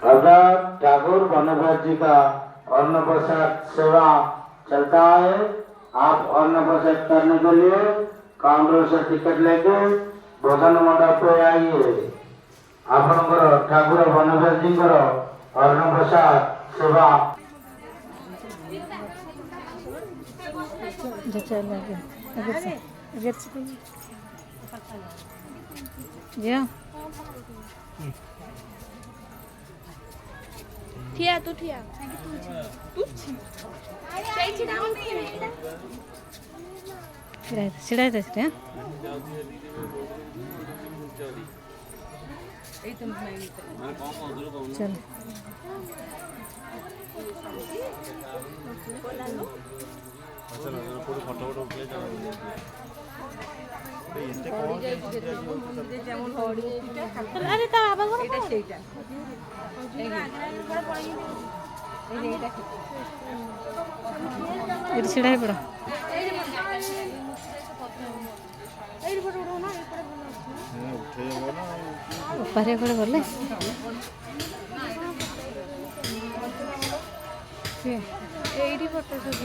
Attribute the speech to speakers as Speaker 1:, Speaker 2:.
Speaker 1: अर्थात ठाकुर वनभ्यास जी का अन्न प्रसाद सेवा चलता है। आप अन्न प्रसाद करने के लिए काउंटर से टिकट लेके भोजन मंडप पे आइए। आपनकर ठाकुर वनभ्यास जी अन्न प्रसाद सेवा
Speaker 2: ठिया तू ठिया
Speaker 3: सिड़ाई चल
Speaker 2: अरे ता बाबा घर
Speaker 3: सिड़ाई पड़ा ऊपर कड़े बोले
Speaker 2: एडी फोटो सब